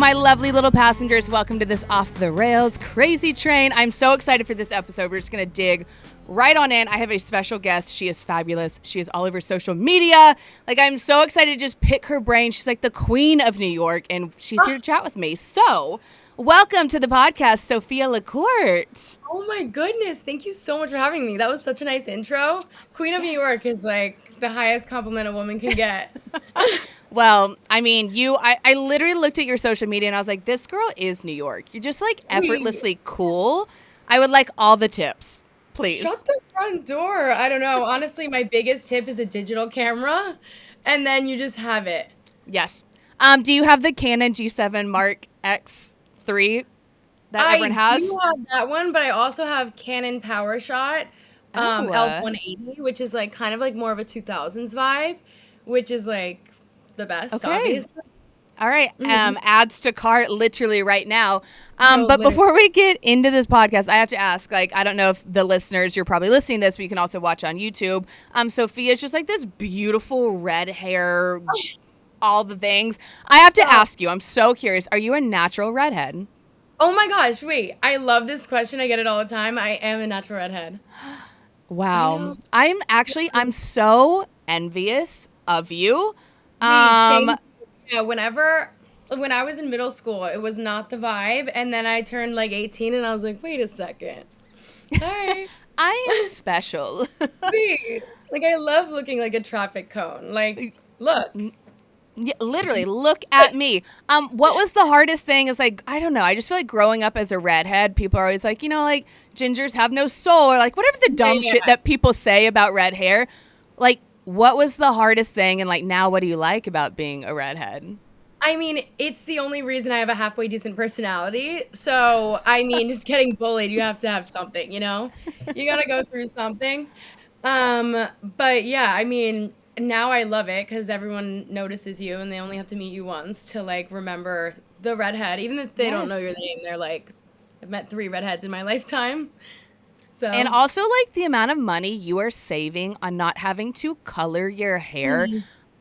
my lovely little passengers. Welcome to this Off the Rails crazy train. I'm so excited for this episode. We're just going to dig right on in. I have a special guest. She is fabulous. She is all over social media. Like, I'm so excited to just pick her brain. She's like the queen of New York, and she's here to chat with me. So, welcome to the podcast, Sophia La Corte. Oh my goodness. Thank you so much for having me. That was such a nice intro. Queen of New York is like the highest compliment a woman can get. Well, I mean, I literally looked at your social media and I was like, this girl is New York. You're just like effortlessly cool. I would like all the tips, please. Shut the front door. I don't know. Honestly, my biggest tip is a digital camera, and then you just have it. Yes. Do you have the Canon G7 Mark X3 that everyone has? I do have that one, but I also have Canon PowerShot L180, which is like kind of like more of a 2000s vibe, which is like the best, obviously. All right. Adds to cart literally right now. But before we get into this podcast, I have to ask, like, I don't know if the listeners, you're probably listening to this, but you can also watch on YouTube. Sophia's just like this beautiful red hair, all the things. I have to ask you, I'm so curious. Are you a natural redhead? Oh my gosh, wait. I love this question. I get it all the time. I am a natural redhead. Wow. I'm so envious of you. Yeah, when I was in middle school, it was not the vibe, and then I turned like 18 and I was like, wait a second. Hi. I am special. Wait. Like, I love looking like a traffic cone. Like, look. Yeah, literally, look at me. What was the hardest thing is like, I don't know. I just feel like growing up as a redhead, people are always like, you know, like gingers have no soul, or like whatever the dumb shit that people say about red hair. Like, what was the hardest thing? And like, now what do you like about being a redhead? I mean, it's the only reason I have a halfway decent personality. So, I mean, just getting bullied, you have to have something, you know? You got to go through something. But yeah, I mean, now I love it because everyone notices you and they only have to meet you once to like remember the redhead. Even if they don't know your name, they're like, I've met 3 redheads in my lifetime. So. And also like the amount of money you are saving on not having to color your hair.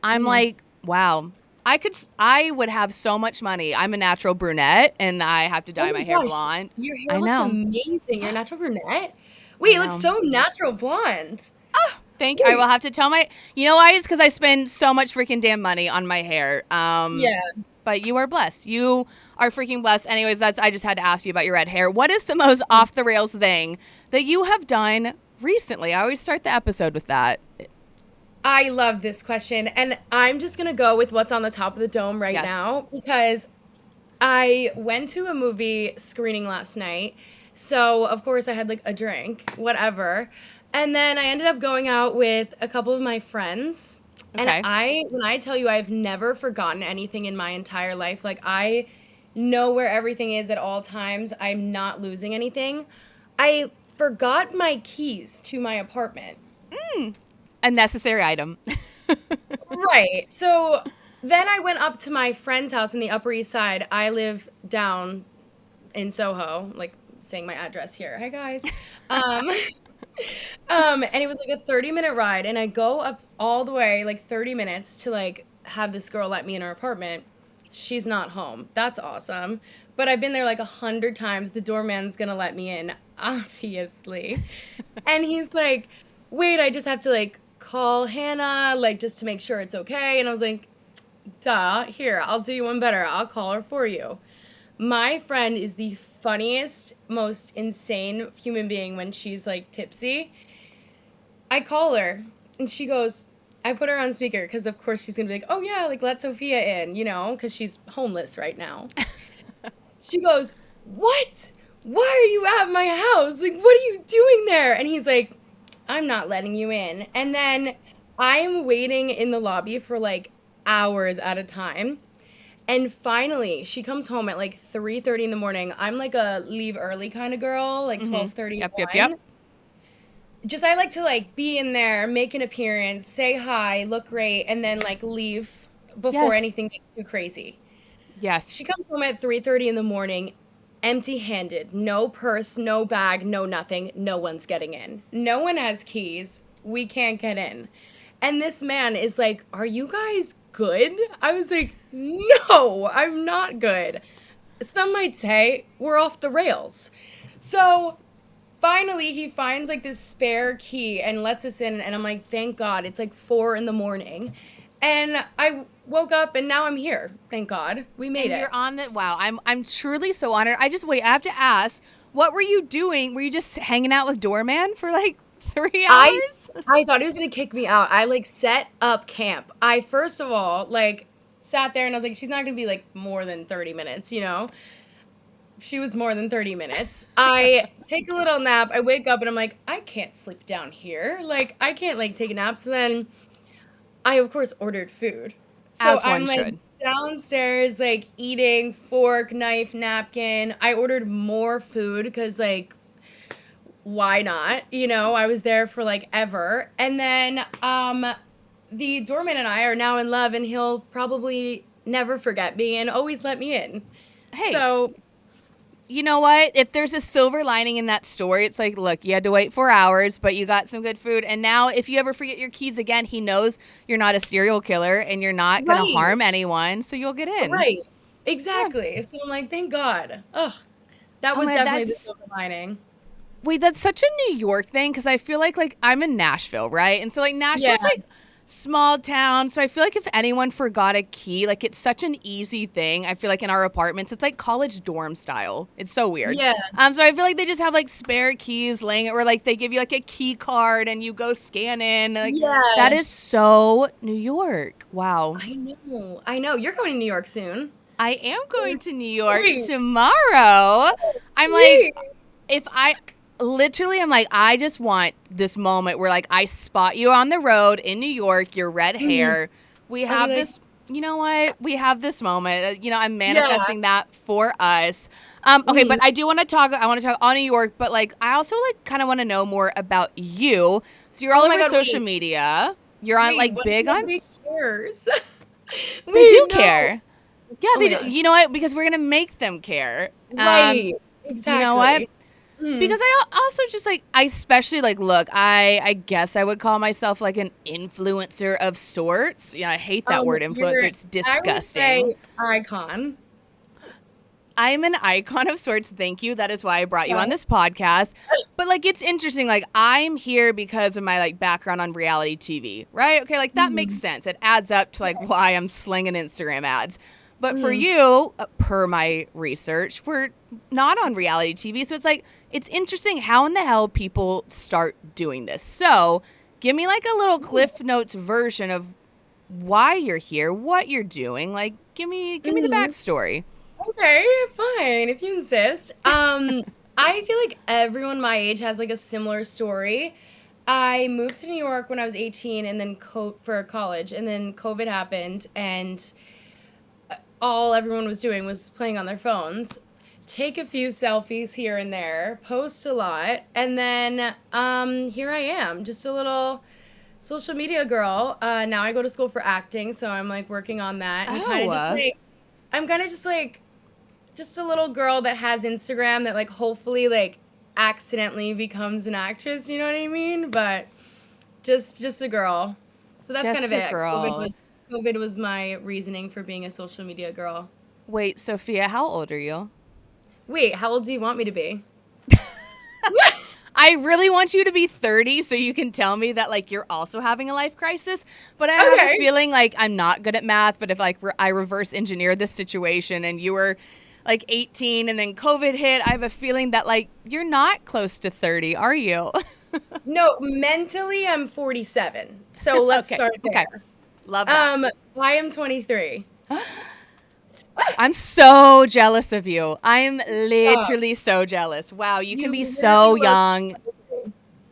I'm like, wow, I would have so much money. I'm a natural brunette and I have to dye my hair blonde. Your hair looks amazing. You're a natural brunette? Wait, it looks so natural blonde. Oh, thank you. I will have to tell you know why? It's because I spend so much freaking damn money on my hair. Yeah. But you are blessed. You are freaking blessed. Anyways, I just had to ask you about your red hair. What is the most off the rails thing that you have done recently? I always start the episode with that. I love this question. And I'm just going to go with what's on the top of the dome now because I went to a movie screening last night. So, of course, I had like a drink, whatever. And then I ended up going out with a couple of my friends. Okay. And when I tell you I've never forgotten anything in my entire life, like I know where everything is at all times. I'm not losing anything. I forgot my keys to my apartment. A necessary item. Right. So then I went up to my friend's house in the Upper East Side. I live down in Soho, like saying my address here. Hi, guys. And it was like a 30-minute ride, and I go up all the way, like 30 minutes to like have this girl let me in her apartment. She's not home. That's awesome. But I've been there like 100 times. The doorman's gonna let me in, obviously. And he's like, wait, I just have to like call Hannah, like just to make sure it's okay. And I was like, duh, here, I'll do you one better. I'll call her for you. My friend is the funniest, most insane human being when she's like tipsy. I call her and she goes, I put her on speaker because of course she's gonna be like, oh yeah, like let Sophia in, you know, because she's homeless right now. She goes, what? Why are you at my house? Like, what are you doing there? And he's like, I'm not letting you in. And then I'm waiting in the lobby for like hours at a time. And finally, she comes home at like 3:30 in the morning. I'm like a leave early kind of girl, like 12:30. Yep. Just I like to like be in there, make an appearance, say hi, look great, and then like leave before anything gets too crazy. Yes. She comes home at 3:30 in the morning, empty-handed, no purse, no bag, no nothing. No one's getting in. No one has keys. We can't get in. And this man is like, are you guys good? I was like, no, I'm not good. Some might say we're off the rails. So finally, he finds like this spare key and lets us in. And I'm like, thank God. It's like 4 a.m. And I woke up and now I'm here. Thank God. We made And it. you're on the wow. I'm truly so honored. I have to ask, what were you doing? Were you just hanging out with Doorman for like 3 hours? I thought he was gonna kick me out. I like set up camp. I first of all like sat there and I was like, she's not gonna be like more than 30 minutes, you know? She was more than 30 minutes. I take a little nap. I wake up and I'm like, I can't sleep down here. Like, I can't like take a nap. So then I of course ordered food. So As one I'm like should. downstairs, like eating, fork, knife, napkin. I ordered more food because like why not? You know, I was there for like ever. And then the doorman and I are now in love and he'll probably never forget me and always let me in. Hey, So you know what? If there's a silver lining in that story, it's like, look, you had to wait 4 hours, but you got some good food. And now if you ever forget your keys again, he knows you're not a serial killer and you're not going to harm anyone. So you'll get in. Right. Exactly. Yeah. So I'm like, thank God. Ugh. That was definitely the silver lining. Wait, that's such a New York thing because I feel like I'm in Nashville, right? And so like Nashville's like small town. So I feel like if anyone forgot a key, like it's such an easy thing. I feel like in our apartments, it's like college dorm style. It's so weird. Yeah. So I feel like they just have like spare keys laying or like they give you like a key card and you go scan in. Like, that is so New York. Wow. I know. You're going to New York soon. I am going to New York tomorrow. I'm like, I'm like, I just want this moment where like I spot you on the road in New York, your red hair. We have this, you know what? We have this moment. You know, I'm manifesting that for us. Okay, but I want to talk on New York, but like I also like kind of want to know more about you. So you're all over social media. You're on like big on. Cares. They do care. Yeah, they do. You know what? Because we're gonna make them care. Right. Exactly. You know what? Because I also just like, I especially like, look, I guess I would call myself like an influencer of sorts. Yeah, I hate that word influencer. It's disgusting. I would say icon. I'm an icon of sorts. Thank you. That is why I brought you on this podcast. But like, it's interesting. Like, I'm here because of my like background on reality TV, right? Okay, like that makes sense. It adds up to like why I'm slinging Instagram ads. But for you, per my research, we're not on reality TV. So it's like, it's interesting how in the hell people start doing this. So give me like a little Cliff Notes version of why you're here, what you're doing. Like, give me the backstory. Okay, fine, if you insist. I feel like everyone my age has like a similar story. I moved to New York when I was 18 and then for college, and then COVID happened and all everyone was doing was playing on their phones, take a few selfies here and there, post a lot, and then here I am, just a little social media girl. Now I go to school for acting, so I'm like working on that. And I'm kind of just like just a little girl that has Instagram that like hopefully like accidentally becomes an actress, you know what I mean? But just a girl. So that's kind of it. COVID was my reasoning for being a social media girl. Wait, Sophia, how old are you? Wait, how old do you want me to be? I really want you to be 30 so you can tell me that like you're also having a life crisis. But I have a feeling like I'm not good at math, but if like I reverse engineer this situation and you were like 18 and then COVID hit, I have a feeling that like you're not close to 30, are you? No, mentally I'm 47. So let's start there. Okay. Love that. I am 23. I'm so jealous of you. I'm literally so jealous. Wow, you can be so young.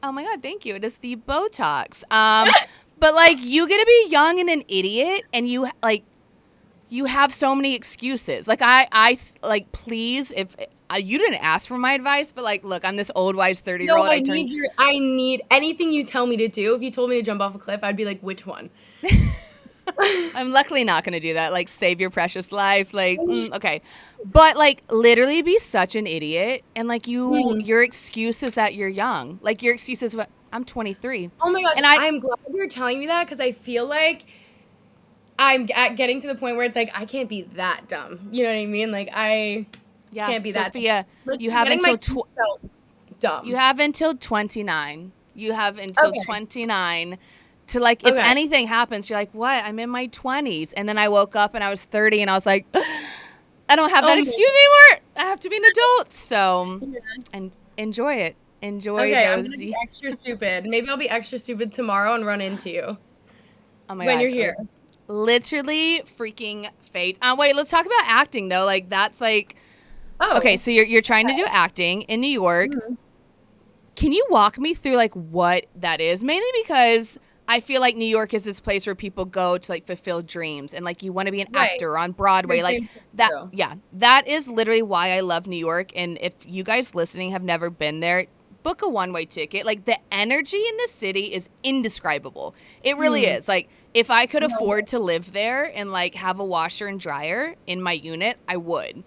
Oh my God, thank you. It is the Botox. But like you get to be young and an idiot, and you have so many excuses. Like I like, please, if you didn't ask for my advice, but like, look, I'm this old wise 30-year-old. No, I need anything you tell me to do. If you told me to jump off a cliff, I'd be like, which one? I'm luckily not going to do that. Like, save your precious life. Like, okay. But, like, literally be such an idiot. And, like, your excuse is that you're young. Like, your excuse is, I'm 23. Oh, my gosh. And I'm glad you're telling me that because I feel like getting to the point where it's like I can't be that dumb. You know what I mean? Like I can't be that Sophia, dumb. Like, you have getting my until teeth felt dumb. you have until 29. You have until Okay. 29 to like if Okay. anything happens, you're like, "What? I'm in my 20s." And then I woke up and I was 30 and I was like, I don't have that Oh, excuse anymore. I have to be an adult. So, Yeah. and enjoy it. Enjoy Okay, I'm those. gonna be extra stupid. Maybe I'll be extra stupid tomorrow and run into you Oh my when God. you're here. Literally freaking fate. Wait, let's talk about acting though. Like that's like, Oh. okay, so you're trying to do acting in New York. Mhm. Can you walk me through like what that is? Mainly because I feel like New York is this place where people go to like fulfill dreams and like you want to be an Right. actor on Broadway. Your Like dreams come that. true. Yeah, that is literally why I love New York. And if you guys listening have never been there, book a one-way ticket. Like the energy in the city is indescribable. It really is. Like if I could afford to live there and like have a washer and dryer in my unit, I would.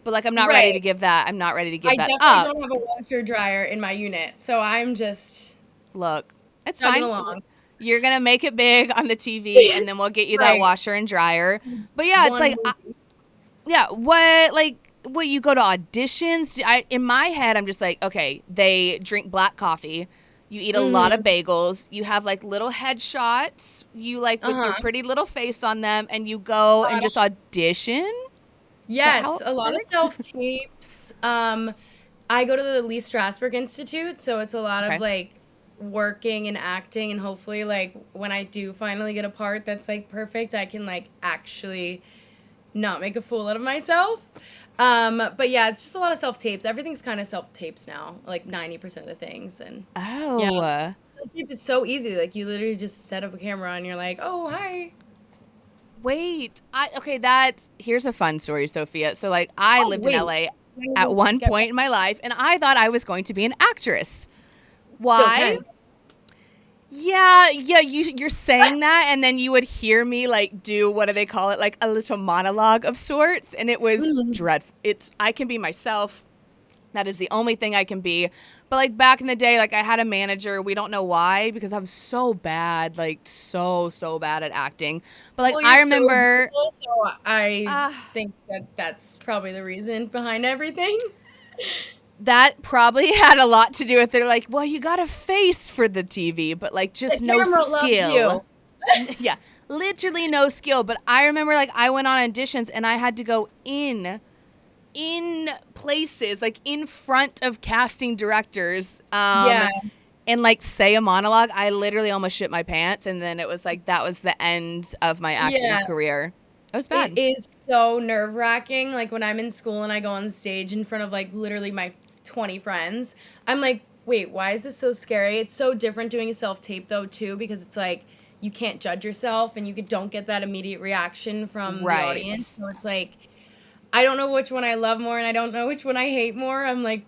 But like I'm not ready to Right. give that. I'm not ready to give I that definitely up. don't have a washer dryer in my unit, so I'm just Look, it's chugging fine. along. You're gonna make it big on the TV, and then we'll get you that Right. washer and dryer. But yeah, it's One like, movie. yeah, what you go to auditions? In my head, I'm just like, okay, they drink black coffee. You eat a lot of bagels. You have like little headshots. You like with your pretty little face on them, and you go and just audition. Yes, how it a lot of works? self-tapes. I go to the Lee Strasberg Institute, so it's a lot Okay. of like working and acting, and hopefully like when I do finally get a part that's like perfect, I can like actually not make a fool out of myself. But yeah, it's just a lot of self-tapes. Everything's kind of self-tapes now, like 90% of the things. And Oh, self-tapes, it's so easy. Like you literally just set up a camera and you're like, oh, hi. wait. Here's a fun story, Sophia. So like I lived in wait. LA at one point in my life, and I thought I was going to be an actress. Still Why? can. Yeah, you're saying that, and then you would hear me like do what do they call it, like a little monologue of sorts, and it was dreadful. I can be myself. That is the only thing I can be. But like back in the day, like I had a manager. We don't know why because I'm so bad, like so bad at acting. But like Well, I you're so remember. beautiful, so I Ah. think that that's probably the reason behind everything. That probably had a lot to do with it. Like, well, you got a face for the TV, but like just The no camera loves skill. you. Yeah, literally no skill. But I remember like I went on auditions and I had to go in places, like in front of casting directors. Yeah. And like say a monologue. I literally almost shit my pants, and then it was like that was the end of my acting Yeah. career. It was bad. It is so nerve-wracking. Like when I'm in school and I go on stage in front of like literally my 20 friends, I'm like, wait, why is this so scary? It's so different doing a self-tape though too, because it's like you can't judge yourself and don't get that immediate reaction from the audience. So it's like I don't know which one I love more and I don't know which one I hate more. I'm like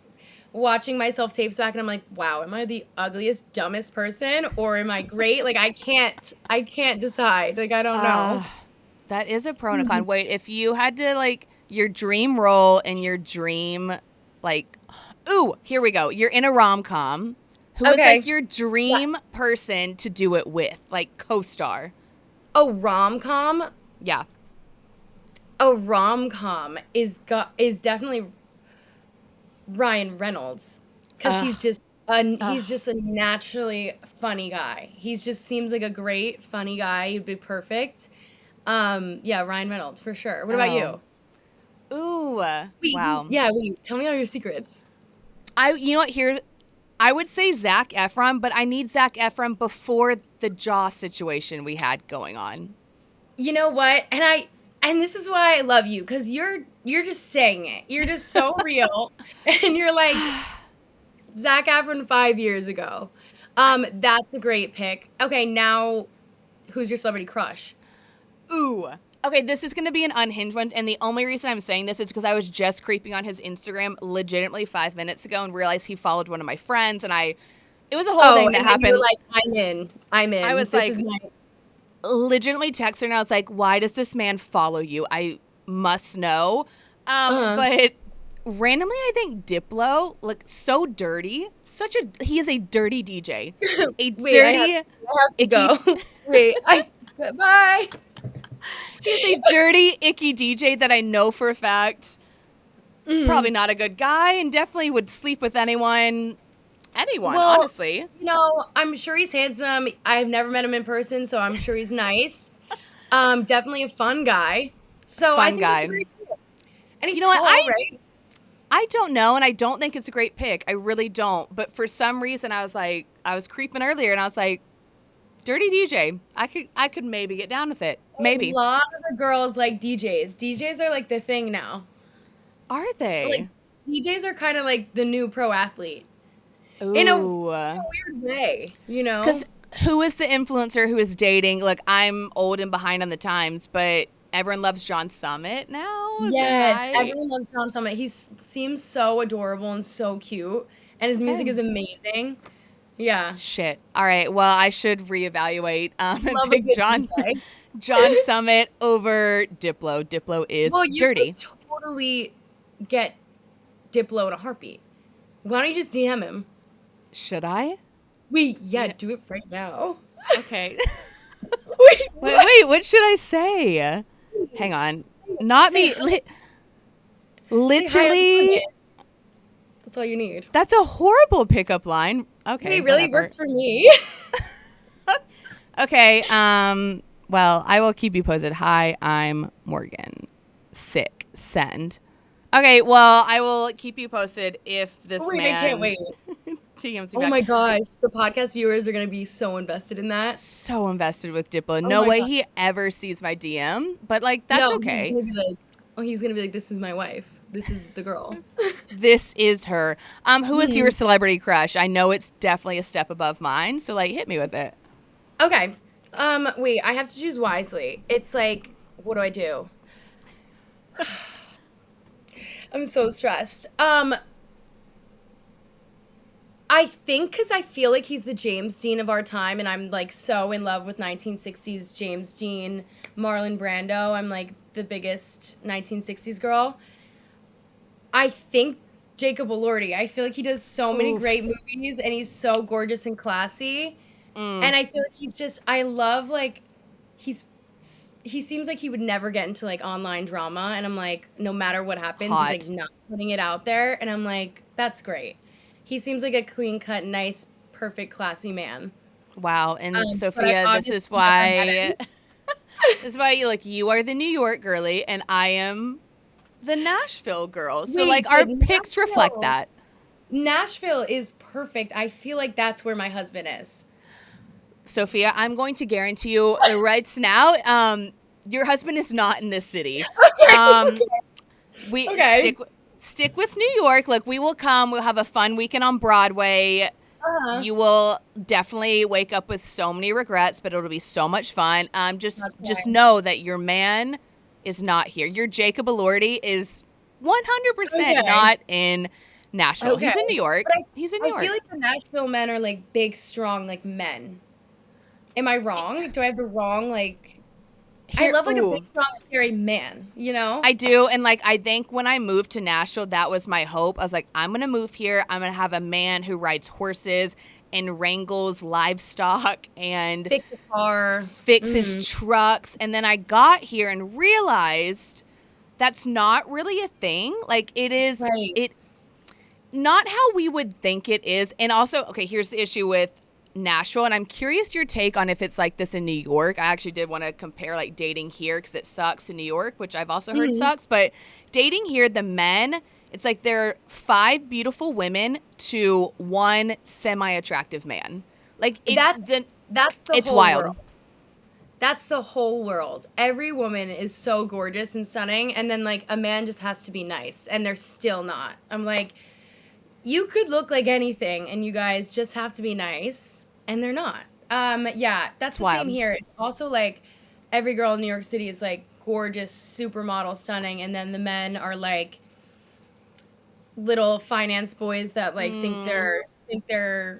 watching my self-tapes back and I'm like, wow, am I the ugliest, dumbest person or am I great? Like I can't decide. Like I don't know. That is a pro and a con. Wait, if you had to like your dream role and your dream, like, ooh, here we go. You're in a rom-com. Who is like your dream person to do it with, like co-star? A rom-com? Yeah. A rom-com is definitely Ryan Reynolds because he's just a naturally funny guy. He just seems like a great funny guy. He'd be perfect. Yeah, Ryan Reynolds for sure. What about you? Ooh, Wait, wow. wait. Tell me all your secrets. You know what? Here, I would say Zac Efron, but I need Zac Efron before the Jaw situation we had going on. You know what? And this is why I love you because you're just saying it. You're just so real, and you're like Zac Efron 5 years ago. That's a great pick. Okay, now who's your celebrity crush? Ooh. Okay, this is going to be an unhinged one, and the only reason I'm saying this is because I was just creeping on his Instagram legitimately 5 minutes ago and realized he followed one of my friends, and it was a whole thing that happened. You were like, I'm in. I was this is legitimately texted her, and I was like, why does this man follow you? I must know. But randomly, I think Diplo, like, so dirty. He is a dirty DJ. I have to go. Wait, bye. He's a dirty, icky DJ that I know for a fact is probably not a good guy and definitely would sleep with anyone, Well, honestly. I'm sure he's handsome. I've never met him in person, so I'm sure he's nice. Definitely a fun guy. So I Fun think that's guy. very cool. And he's You know what? tall, right? I don't know, and I don't think it's a great pick. I really don't. But for some reason, I was creeping earlier, and I was like, dirty DJ. I could maybe get down with it. Maybe. A lot of the girls like DJs. DJs are like the thing now. Are they? Like DJs are kind of like the new pro athlete. Ooh. In a weird way, Because who is the influencer who is dating? Like, I'm old and behind on the times, but everyone loves John Summit now. Is that right? Everyone loves John Summit. He seems so adorable and so cute, and his music is amazing. Yeah. Shit. All right. Well, I should reevaluate and pick DJ. John Summit over Diplo. Diplo is dirty. You could totally get Diplo in a heartbeat. Why don't you just DM him? Should I? Wait, do it right now. Okay. Wait, what should I say? Hang on. Not me. Literally. That's all you need. That's a horrible pickup line. Okay. It really works for me. Okay. Well, I will keep you posted. Hi, I'm Morgan. Sick. Send. Okay. Well, I will keep you posted if this man. I can't wait. Oh my gosh, the podcast viewers are gonna be so invested in that. So invested with Diplo. No way he ever sees my DM, but like that's okay. He's gonna be like, this is my wife. This is the girl. This is her. Who is your celebrity crush? I know it's definitely a step above mine, so like hit me with it. Okay. Wait, I have to choose wisely. It's like, what do I do? I'm so stressed. I think because I feel like he's the James Dean of our time, and I'm like so in love with 1960s James Dean, Marlon Brando. I'm like the biggest 1960s girl. I think Jacob Elordi. I feel like he does so many great movies, and he's so gorgeous and classy. And I feel like he's just, I love like, he seems like he would never get into like online drama, and I'm like, no matter what happens, he's like not putting it out there, and I'm like, that's great. He seems like a clean-cut, nice, perfect, classy man. Wow. And Sophia, this is why you are the New York girly and I am the Nashville girl. So like our picks reflect that. Nashville is perfect. I feel like that's where my husband is. Sophia, I'm going to guarantee you right now, your husband is not in this city. Stick with New York. Look, we will come. We'll have a fun weekend on Broadway. You will definitely wake up with so many regrets, but it'll be so much fun. Just know that your man is not here. Your Jacob Elordi is 100% not in Nashville. He's in New York. He's in New York. I feel like the Nashville men are like big, strong, like men. Am I wrong? Do I have the wrong like? I love like a big, strong, scary man, I do. And like, I think when I moved to Nashville, that was my hope. I was like, I'm going to move here. I'm going to have a man who rides horses and wrangles livestock and fix a car, fixes trucks. And then I got here and realized that's not really a thing. Like it is, not how we would think it is. And also, okay, here's the issue with Nashville, and I'm curious your take on if it's like this in New York. I actually did want to compare like dating here because it sucks in New York, which I've also heard sucks, but dating here, the men, it's like there are 5 beautiful women to 1 semi-attractive man. Like that's the it's whole wild. World. That's the whole world. Every woman is so gorgeous and stunning, and then like a man just has to be nice, and they're still not. I'm like, you could look like anything, and you guys just have to be nice, and they're not. That's the same here. It's also like every girl in New York City is like gorgeous, supermodel, stunning, and then the men are like little finance boys that like think they're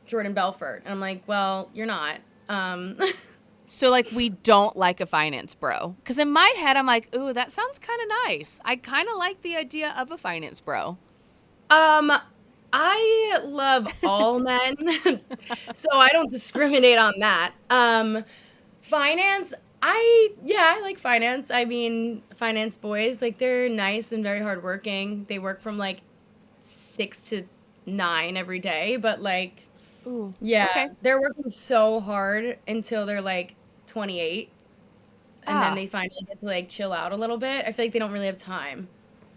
Jordan Belfort. And I'm like, well, you're not. So like we don't like a finance bro. Because in my head, I'm like, ooh, that sounds kind of nice. I kind of like the idea of a finance bro. I love all men, so I don't discriminate on that. Finance, I like finance. I mean, finance boys, like they're nice and very hardworking. They work from like 6 to 9 every day, but like, Ooh. yeah, Okay. they're working so hard until they're like 28, and then Ah. they finally get to like chill out a little bit. I feel like they don't really have time.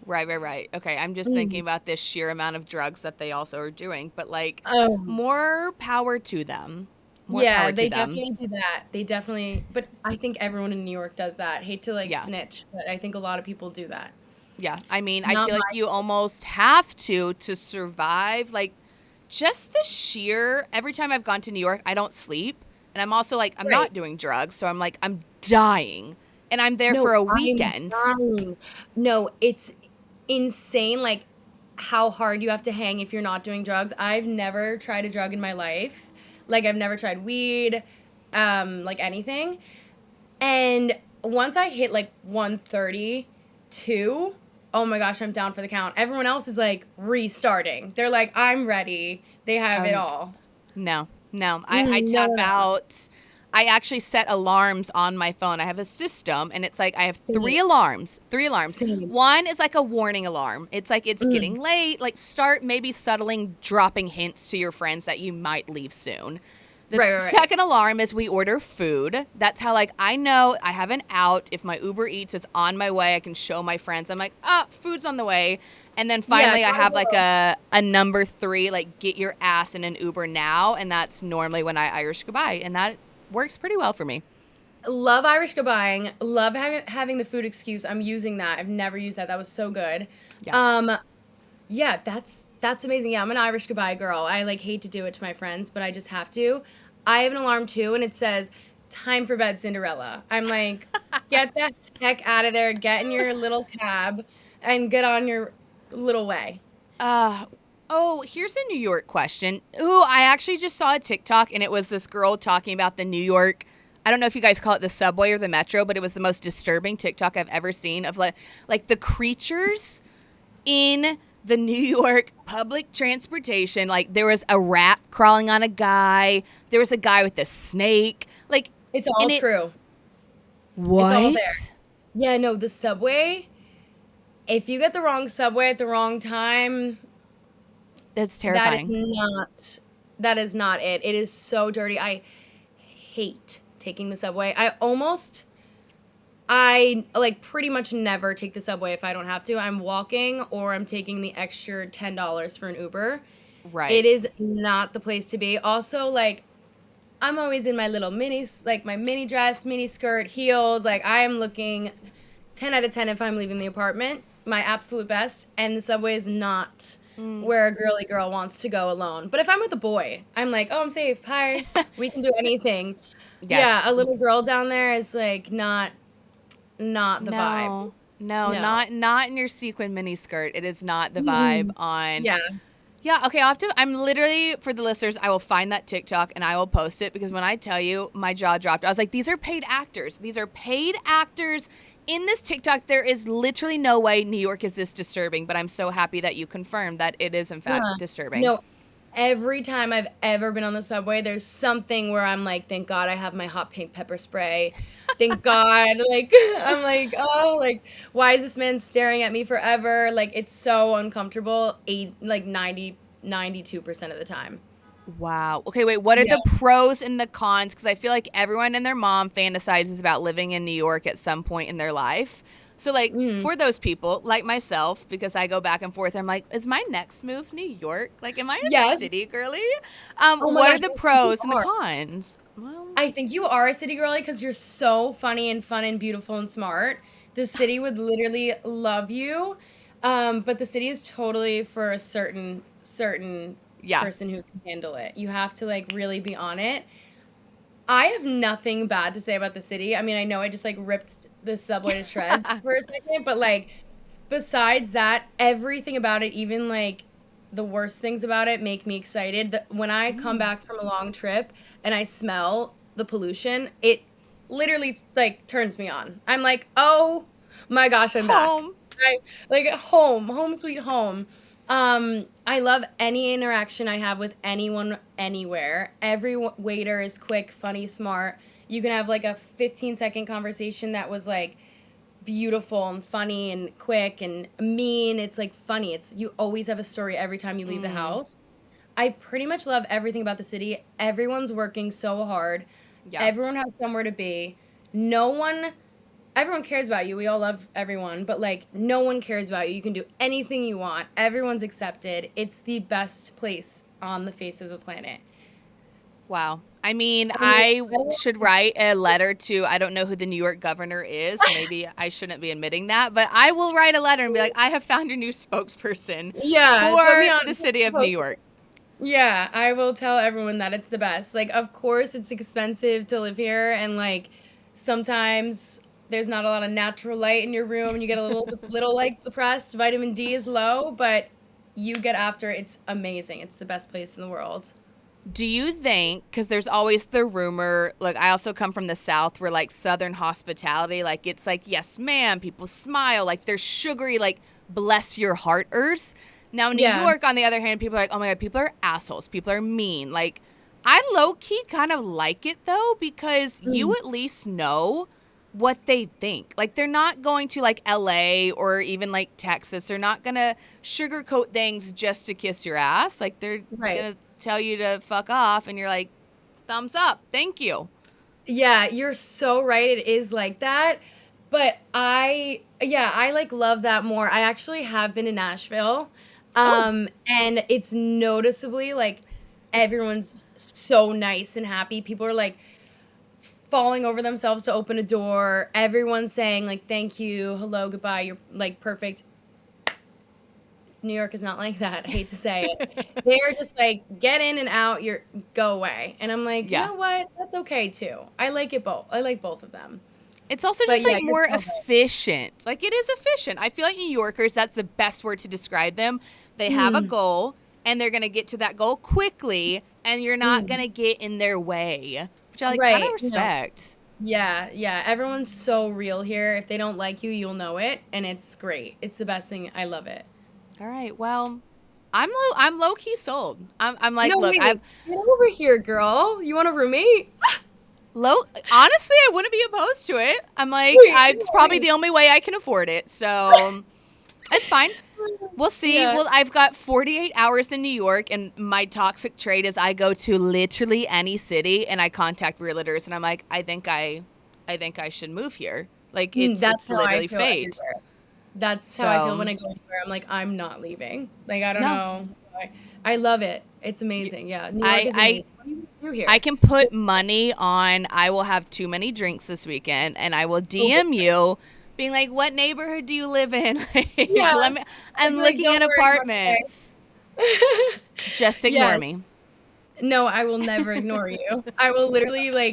Right. Okay, I'm just thinking Mm. about this sheer amount of drugs that they also are doing, but like Oh, more power to them. More yeah, power to they them. definitely do that. They definitely, but I think everyone in New York does that. Hate to like Yeah. snitch, but I think a lot of people do that. Yeah. I mean, I Not feel like my you almost have to survive. Like just the sheer every time I've gone to New York, I don't sleep. And I'm also like I'm right. not doing drugs, so I'm like I'm dying. And I'm there No, for a I'm weekend. dying. No, it's insane, like, how hard you have to hang if you're not doing drugs. I've never tried a drug in my life. Like, I've never tried weed, like, anything. And once I hit, like, 132, oh my gosh, I'm down for the count. Everyone else is, like, restarting. They're like, "I'm ready." They have it Um all. No. I No, tap no, no. out. I actually set alarms on my phone. I have a system and it's like I have Same, three alarms. Three alarms. same. One is like a warning alarm. It's like it's Mm. getting late. Like start maybe subtling dropping hints to your friends that you might leave soon. The Right, right, right. second alarm is we order food. That's how like I know I have an out. If my Uber Eats is on my way, I can show my friends. I'm like, food's on the way. And then Yeah, finally I gotta have like go. a number 3, like get your ass in an Uber now. And that's normally when I Irish goodbye. And that works pretty well for me. Love Irish goodbying. Love having the food excuse. I'm using that. I've never used that. That was so good. Yeah. Um, yeah, that's amazing. Yeah, I'm an Irish goodbye girl. I like hate to do it to my friends, but I just have to. I have an alarm too, and it says "Time for bed, Cinderella." I'm like, get the heck out of there. Get in your little cab and get on your little way. Uh, here's a New York question. Ooh, I actually just saw a TikTok and it was this girl talking about the New York. I don't know if you guys call it the subway or the metro, but it was the most disturbing TikTok I've ever seen of like the creatures in the New York public transportation. Like there was a rat crawling on a guy. There was a guy with a snake. Like, It's all and it true. It's all what? there. Yeah, no, the subway. If you get the wrong subway at the wrong time, That's that is terrifying. not that is not it. It is so dirty. I hate taking the subway. I like pretty much never take the subway if I don't have to. I'm walking or I'm taking the extra $10 for an Uber. It Right. is not the place to be. Also, like I'm always in my little like my mini dress, mini skirt, heels. Like I am looking 10 out of 10 if I'm leaving the apartment, my absolute best. And the subway is not Mm. where a girly girl wants to go alone. But if I'm with a boy, I'm like, oh, I'm safe. Hi. We can do anything. Yes. Yeah, a little girl down there is like not the vibe. No, No. not in your sequin mini skirt. It is not the vibe Mm. on. Yeah. Yeah, okay, I'll have to. I'm literally, for the listeners, I will find that TikTok and I will post it because when I tell you, my jaw dropped. I was like, these are paid actors. These are paid actors. In this TikTok, there is literally no way New York is this disturbing, but I'm so happy that you confirmed that it is, in fact, Yeah. disturbing. No, every time I've ever been on the subway, there's something where I'm like, thank God I have my hot pink pepper spray. Thank God. Like, I'm like, oh, like, why is this man staring at me forever? Like, it's so uncomfortable. 92% of the time. Wow. Okay, wait, what are Yeah. the pros and the cons? Because I feel like everyone and their mom fantasizes about living in New York at some point in their life. So, like, Mm. for those people, like myself, because I go back and forth, I'm like, is my next move New York? Like, am I a Yes. city girly? Oh my What are gosh, the I think you pros and the are. cons? Well, I think you are a city girly because you're so funny and fun and beautiful and smart. The city would literally love you. But the city is totally for a certain yeah. person who can handle it. You have to like really be on it. I have nothing bad to say about the city. I mean, I know I just like ripped the subway to shreds for a second, but like besides that, everything about it, even like the worst things about it, make me excited. When I come Mm. back from a long trip and I smell the pollution, it literally like turns me on. I'm like, oh my gosh, I'm back. Home. I like home sweet home. I love any interaction I have with anyone anywhere. Every waiter is quick, funny, smart. You can have like a 15-second conversation that was like beautiful and funny and quick and mean. It's like funny. You always have a story every time you leave the house. I pretty much love everything about the city. Everyone's working so hard. Yeah. Everyone has somewhere to be. Everyone cares about you. We all love everyone, but like no one cares about you. You can do anything you want. Everyone's accepted. It's the best place on the face of the planet. Wow. I mean, I should write a letter to, I don't know who the New York governor is. Maybe I shouldn't be admitting that, but I will write a letter and be like, I have found a new spokesperson for the city of New York. Yeah, I will tell everyone that it's the best. Like, of course, it's expensive to live here, and like sometimes there's not a lot of natural light in your room and you get a little like depressed. Vitamin D is low, but you get after it. It's amazing. It's the best place in the world. Do you think, because there's always the rumor, like I also come from the South where like Southern hospitality, like it's like, yes, ma'am, people smile, like they're sugary, like bless your hearters. Now, New York, on the other hand, people are like, oh my God, people are assholes. People are mean. Like, I low-key kind of like it, though, because you at least know what they think. Like, they're not going to, like, L.A. or even, like, Texas. They're not going to sugarcoat things just to kiss your ass. Like, they're going to tell you to fuck off, and you're like, thumbs up. Thank you. Yeah, you're so right. It is like that. But I like love that more. I actually have been in Nashville. And it's noticeably like everyone's so nice and happy. People are like falling over themselves to open a door. Everyone's saying like, thank you, hello, goodbye. You're like perfect. New York is not like that. I hate to say it. They're just like, get in and out, go away. And I'm like, you know what? That's okay too. I like it both. I like both of them. It's also just like more efficient. Like it is efficient. I feel like New Yorkers, that's the best word to describe them. They have a goal and they're going to get to that goal quickly and you're not going to get in their way, which I like kind of respect. No. Yeah. Everyone's so real here. If they don't like you, you'll know it. And it's great. It's the best thing. I love it. All right. Well, I'm low key sold. I'm like, no, look, get over here, girl. You want a roommate? Honestly, I wouldn't be opposed to it. I'm like, it's probably the only way I can afford it. So it's fine. We'll see. Yeah. Well, I've got 48 hours in New York, and my toxic trait is I go to literally any city and I contact realtors, and I'm like, I think I should move here. Like it's literally fate. That's how I feel when I go anywhere. I'm like, I'm not leaving. Like I don't know. I love it. It's amazing. Yeah. New York is amazing. What do you do here? I can put money on I will have too many drinks this weekend, and I will DM you being like, what neighborhood do you live in? I'm looking at apartments. Just ignore me. No, I will never ignore you. I will literally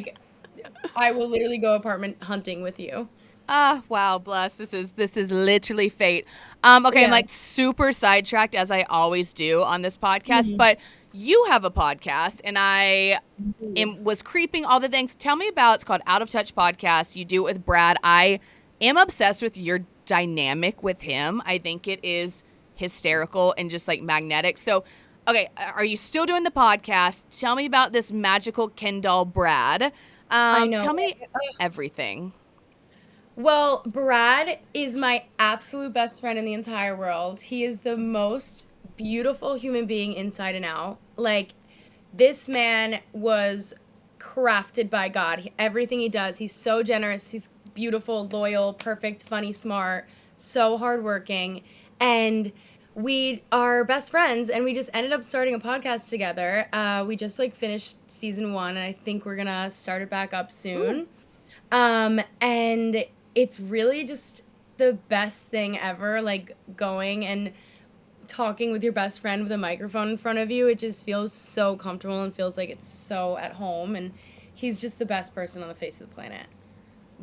go apartment hunting with you. Wow, bless. This is literally fate. Okay, I'm like super sidetracked as I always do on this podcast, but you have a podcast and I was creeping all the things. Tell me about, it's called Out of Touch Podcast. You do it with Brad. I am obsessed with your dynamic with him. I think it is hysterical and just like magnetic. So, okay, are you still doing the podcast? Tell me about this magical Ken doll Brad. I know. Tell me everything. Well, Brad is my absolute best friend in the entire world. He is the most beautiful human being inside and out. Like, this man was crafted by God. Everything he does, he's so generous. He's beautiful, loyal, perfect, funny, smart, so hardworking. And we are best friends, and we just ended up starting a podcast together. We just, like, finished season 1, and I think we're going to start it back up soon. And it's really just the best thing ever, like going and talking with your best friend with a microphone in front of you. It just feels so comfortable and feels like it's so at home. And he's just the best person on the face of the planet.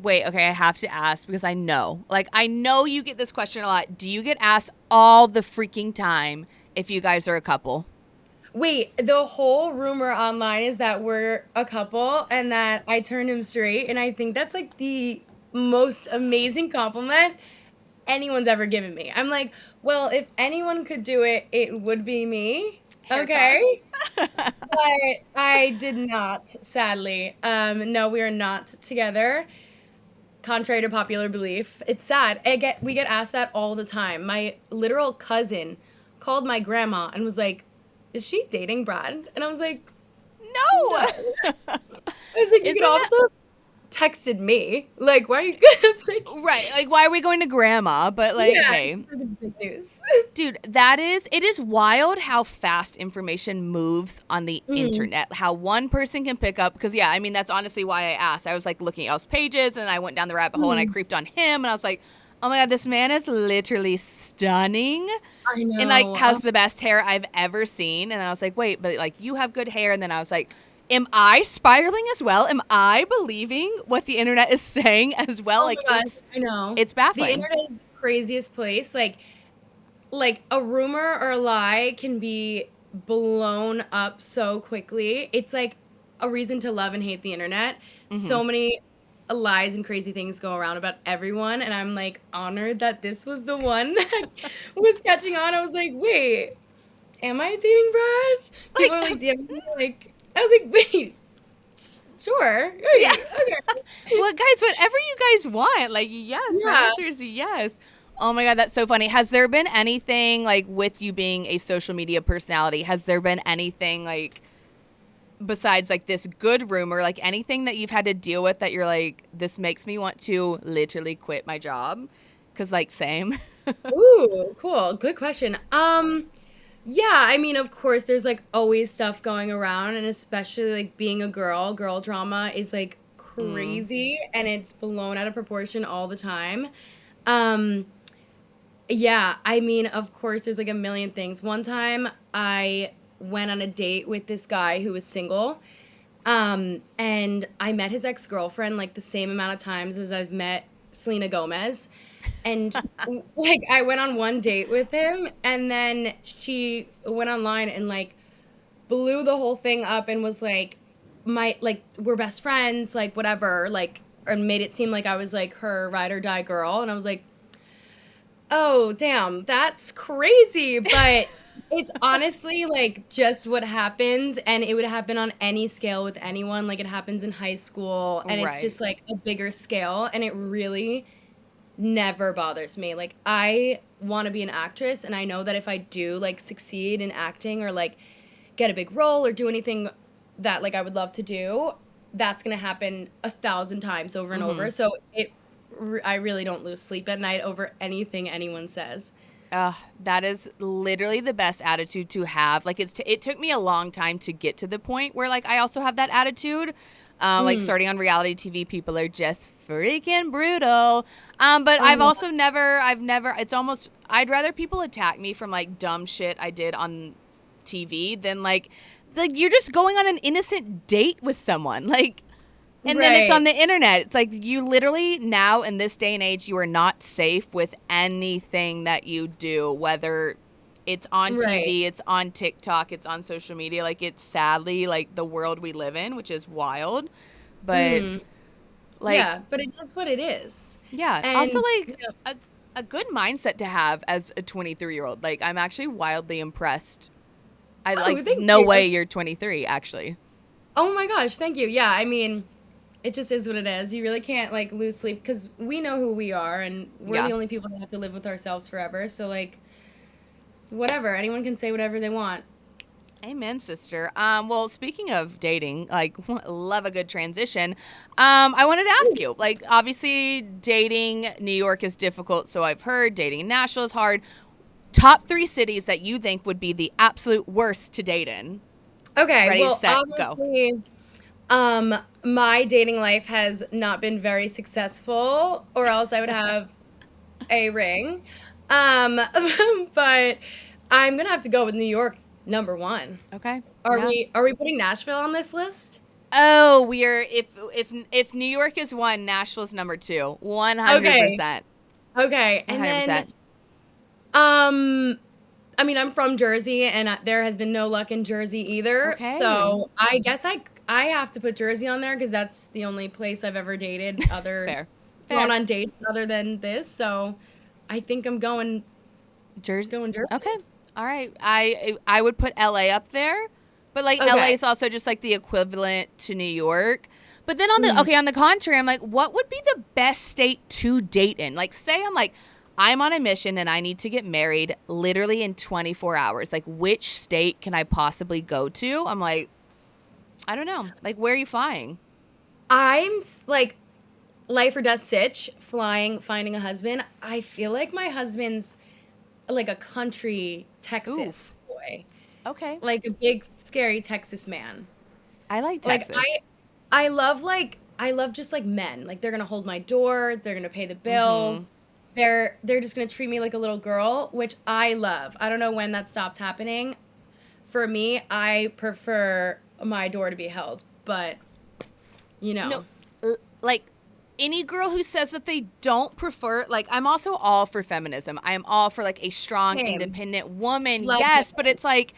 Wait, okay, I have to ask because I know you get this question a lot. Do you get asked all the freaking time if you guys are a couple? Wait, the whole rumor online is that we're a couple and that I turned him straight. And I think that's like the most amazing compliment anyone's ever given me. I'm like, well, if anyone could do it, it would be me. Hair Okay. toss. But I did not, sadly. No, we are not together. Contrary to popular belief. It's sad. We get asked that all the time. My literal cousin called my grandma and was like, "Is she dating Brad?" And I was like, No. "No." I was like, "You Isn't could that also have texted me. Like, why are you gonna say?" right? Like, why are we going to grandma? But like, Yeah, hey, it's big news. dude, it is wild how fast information moves on the Mm, internet. How one person can pick up, because yeah, I mean, that's honestly why I asked. I was like looking at Elle's pages and I went down the rabbit hole and I mm. creeped on him and I was like, oh my God, this man is literally stunning I and like know. has the best hair I've ever seen. And then I was like, wait, but like you have good hair. And then I was like, am I spiraling as well? Am I believing what the internet is saying as well? Oh Like my gosh, I know. it's The baffling. internet is the craziest place. Like a rumor or a lie can be blown up so quickly. It's like a reason to love and hate the internet. Hmm. So many lies and crazy things go around about everyone, and I'm like honored that this was the one that was catching on. I was like, wait, am I dating Brad? People Like, were like DMing me, like I was like, wait, sure, yeah. wait, okay, Well, guys, whatever you guys want. Like, yes, my yeah. answer is yes. Oh my God, that's so funny. Has there been anything like with you being a social media personality? Has there been anything like besides like this good rumor, like anything that you've had to deal with that you're like, this makes me want to literally quit my job? Because, like, same. Ooh, cool. Good question. Yeah, I mean, of course, there's like always stuff going around, and especially like being a girl drama is like Mm. crazy and it's blown out of proportion all the time. Um, yeah, I mean, of course, there's like a million things. One time I went on a date with this guy who was single. And I met his ex-girlfriend like the same amount of times as I've met Selena Gomez. And like I went on one date with him and then she went online and like blew the whole thing up and was like my like we're best friends, like whatever, like and made it seem like I was like her ride or die girl. And I was like, oh, damn, that's crazy, but it's honestly, like, just what happens, and it would happen on any scale with anyone, like, it happens in high school, and it's Right. just, like, a bigger scale, and it really never bothers me, like, I wanna be an actress, and I know that if I do, like, succeed in acting or, like, get a big role or do anything that, like, I would love to do, that's gonna happen 1,000 times over and Mm-hmm. over, so I really don't lose sleep at night over anything anyone says. That is literally the best attitude to have. Like it took me a long time to get to the point where like I also have that attitude. Like Mm. starting on reality TV, people are just freaking brutal. But Oh my I've never. It's almost. I'd rather people attack me from like dumb shit I did on TV than like you're just going on an innocent date with someone. Like and then it's on Right, the internet. It's like you literally now in this day and age, you are not safe with anything that you do, whether it's on right. TV, it's on TikTok, it's on social media. Like it's sadly like the world we live in, which is wild. But Mhm. like, Yeah, but it is what it is. yeah. And, Also you like know a good mindset to have as a 23-year-old. Like I'm actually wildly impressed. I like oh, thank no you. way you're 23 actually. Oh my gosh, thank you. Yeah, I mean, it just is what it is. You really can't, like, lose sleep because we know who we are, and we're Yeah. the only people that have to live with ourselves forever, so, like, whatever, anyone can say whatever they want. Amen, sister. Well, speaking of dating, like, love a good transition. I wanted to ask you, like, obviously, dating New York is difficult, so I've heard. Dating in Nashville is hard. Top 3 cities that you think would be the absolute worst to date in. Okay, Ready, well, set, go. obviously, um, my dating life has not been very successful, or else I would have a ring. Um, but I'm gonna have to go with New York number 1. Okay. Are Yeah. we putting Nashville on this list? Oh, we are. If New York is one, Nashville's number two. One hundred Okay. percent. Okay. One And hundred then percent. um I mean, I'm from Jersey and there has been no luck in Jersey either. Okay. So, I guess I have to put Jersey on there cuz that's the only place I've ever dated other Fair. gone Fair. on dates other than this. So, I think I'm Jersey. going Okay. Jersey. All right. I would put LA up there. But like LA Okay. is also just like the equivalent to New York. But then Mm. on the contrary, I'm like, what would be the best state to date in? Like, say I'm on a mission and I need to get married literally in 24 hours. Like, which state can I possibly go to? I'm like, I don't know. Like, where are you flying? Like life or death sitch, flying, finding a husband. I feel like my husband's like a country Ooh, Texas boy, okay. like a big scary Texas man. I like Like Texas. I love just like men. Like they're gonna hold my door, they're gonna pay the bill. Mm-hmm. They're just gonna treat me like a little girl, which I love. I don't know when that stopped happening. For me, I prefer my door to be held, but you No, know. like any girl who says that they don't prefer, like, I'm also all for feminism. I am all for like a strong, Same. independent woman. Love Yes, but women. it's like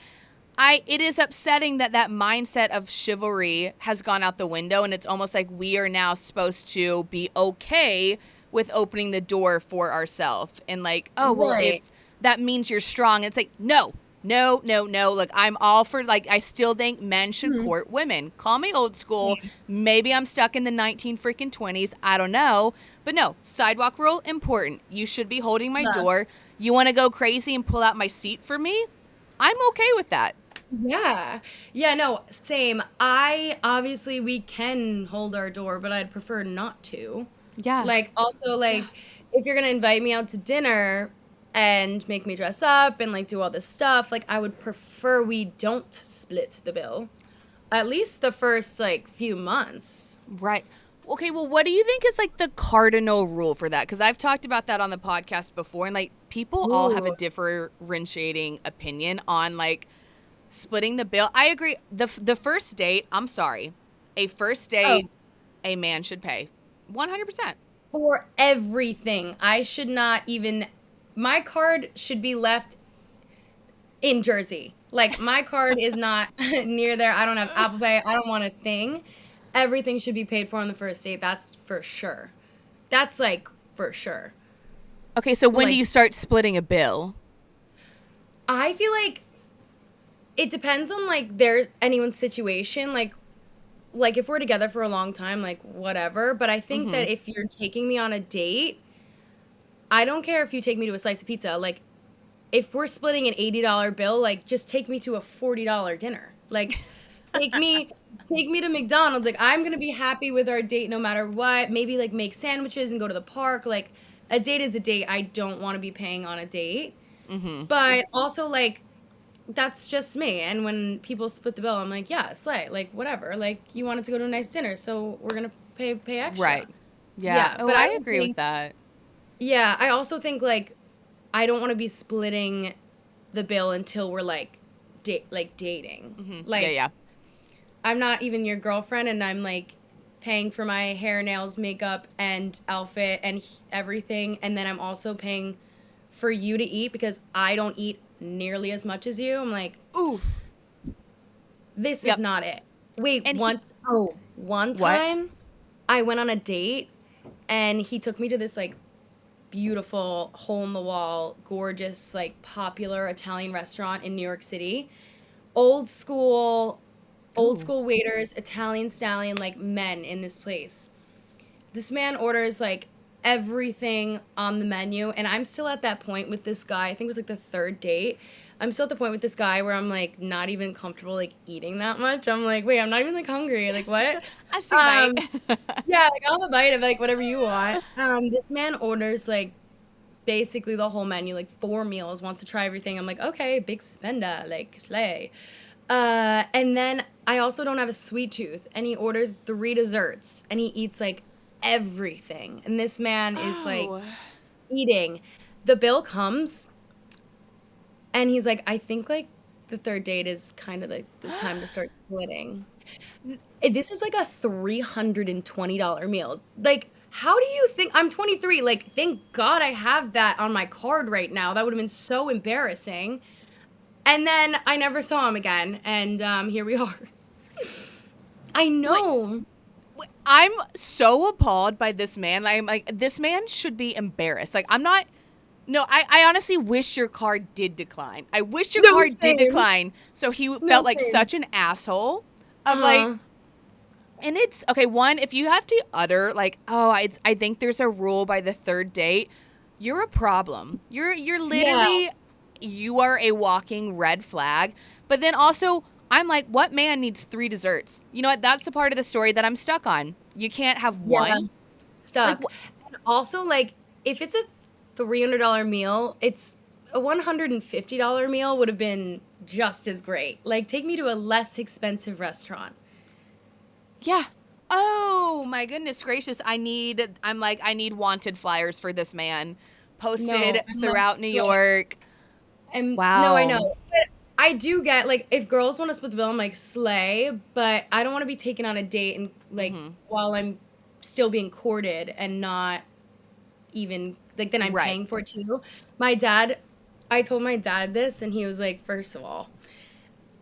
it is upsetting that that mindset of chivalry has gone out the window, and it's almost like we are now supposed to be okay with opening the door for ourselves, and like, oh well, Right. if that means you're strong, it's like no, no, no, no. Like I'm all for like I still think men should Mhm. court women. Call me old school. Same. Maybe I'm stuck in the 19 freaking 20s. I don't know, but no, sidewalk rule important. You should be holding my Love. door. You want to go crazy and pull out my seat for me? I'm okay with that. Yeah. Yeah, no, same. I obviously we can hold our door, but I'd prefer not to. Yeah. Like also Yeah. like if you're gonna invite me out to dinner and make me dress up and like do all this stuff, like I would prefer we don't split the bill. At least the first like few months. Right. Okay, well, what do you think is like the cardinal rule for that? Because I've talked about that on the podcast before, and like people all have a Ooh. differentiating opinion on like splitting the bill. I agree. The first date, I'm sorry, a first Oh, date, a man should pay 100%. for everything. I should not even my card should be left in Jersey. Like my card is not near there. I don't have Apple Pay. I don't want a thing. Everything should be paid for on the first date. That's for sure. That's like for sure. Okay, so when do Like you start splitting a bill? I feel like it depends on like their anyone's situation. Like if we're together for a long time, like whatever. But I think Mm-hmm. that if you're taking me on a date, I don't care if you take me to a slice of pizza. Like if we're splitting an $80 bill, like just take me to a $40 dinner. Like take me take me to McDonald's. Like I'm going to be happy with our date no matter what. Maybe like make sandwiches and go to the park. Like a date is a date. I don't want to be paying on a date. Mm-hmm. But also like that's just me. And when people split the bill, I'm like, yeah, slay. Like whatever. Like you wanted to go to a nice dinner, so we're going to pay extra. Right. Yeah. Yeah, Oh, but I I don't agree with think that. yeah, I also think like I don't want to be splitting the bill until we're like dating. Mm-hmm. Yeah, Like yeah. I'm not even your girlfriend and I'm like paying for my hair, nails, makeup and outfit and everything and then I'm also paying for you to eat because I don't eat nearly as much as you. I'm like, Ooh. this is Yep. not it. Wait, And he, one what? time I went on a date and he took me to this like beautiful hole in the wall, gorgeous, like popular Italian restaurant in New York City. Old school, old Ooh. school waiters, Italian stallion, like men in this place. This man orders like everything on the menu, and I'm still at that point with this guy. I think it was like the third date. I'm still at the point with this guy where I'm like not even comfortable like eating that much. I'm like, wait, I'm not even like hungry. Like what? I see a bite. Yeah, like I'll have a bite of like whatever you want. This man orders like basically the whole menu, like 4 meals, wants to try everything. I'm like, okay, big spender, like slay. And then I also don't have a sweet tooth, and he ordered 3 desserts, and he eats like everything. And this man is like Oh. eating. The bill comes, and he's like, I think like the third date is kind of like the time to start splitting. This is like a $320 meal. Like, how do you think I'm 23? Like, thank God I have that on my card right now. That would have been so embarrassing. And then I never saw him again, and here we are. I Like know. I'm so appalled by this man. I'm like, this man should be embarrassed. Like, I'm not No, I honestly wish your card did decline. I wish your No, card did same. decline, so he No, felt like same. such an asshole of like. Uh-huh. And it's okay. One, if you have to utter like, "Oh, I think there's a rule by the third date," you're a problem. You're Yeah. literally you are a walking red flag. But then also, I'm like, what man needs 3 desserts? You know what? That's the part of the story that I'm stuck on. You can't have Yeah. one. Like, Stuck. And also, like, if it's a $300 meal, it's a $150 meal would have been just as great. Like, take me to a less expensive restaurant. yeah. Oh my goodness gracious! I need wanted flyers for this man, No, posted I'm like, throughout New York. no, I know. Wow. But I do get like if girls want to split the bill, I'm like slay, but I don't want to be taken on a date and like Mm-hmm. while I'm still being courted and not even like then I'm Right. paying for it too. My dad, I told my dad this and he was like, first of all,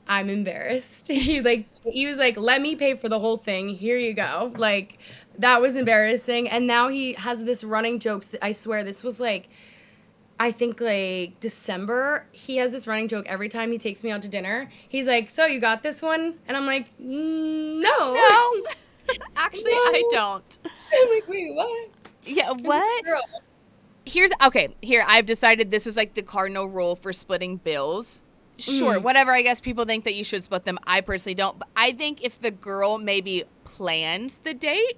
I'm embarrassed. He was like, let me pay for the whole thing. Here you go. Like that was embarrassing. And now he has this running jokes that I swear this was like I think like December, he has this running joke every time he takes me out to dinner. He's like, "So you got this one?" And I'm like, "No, No, actually, I no." don't. I'm like, "Wait, what?" Yeah, I'm just a what? girl. Here's okay. Here, I've decided this is like the cardinal rule for splitting bills. Sure, Mm, whatever. I guess people think that you should split them. I personally don't. But I think if the girl maybe plans the date,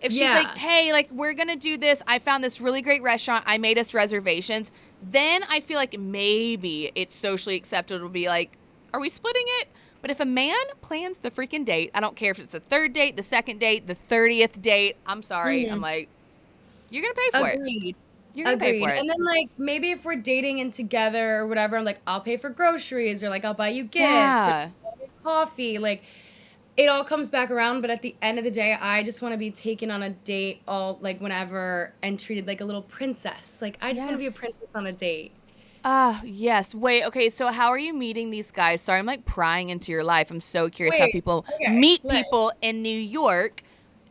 if she's like, yeah. hey, like, we're going to do this. I found this really great restaurant. I made us reservations. Then I feel like maybe it's socially acceptable to be like, are we splitting it? But if a man plans the freaking date, I don't care if it's the third date, the second date, the 30th date. I'm sorry. I'm Mhm. like, you're going to pay for it. Agreed. You're going to pay Agreed. for it. And then like maybe if we're dating and together or whatever, I'm like, I'll pay for groceries or like I'll buy you gifts or Yeah. I'll get coffee. Like it all comes back around, but at the end of the day, I just want to be taken on a date all like whenever and treated like a little princess. Like I just want to be a Yes. princess on a date. Ah, yes. Wait, okay. So how are you meeting these guys? Sorry, I'm like prying into your life. I'm so curious how Wait, people okay, meet like, people in New York.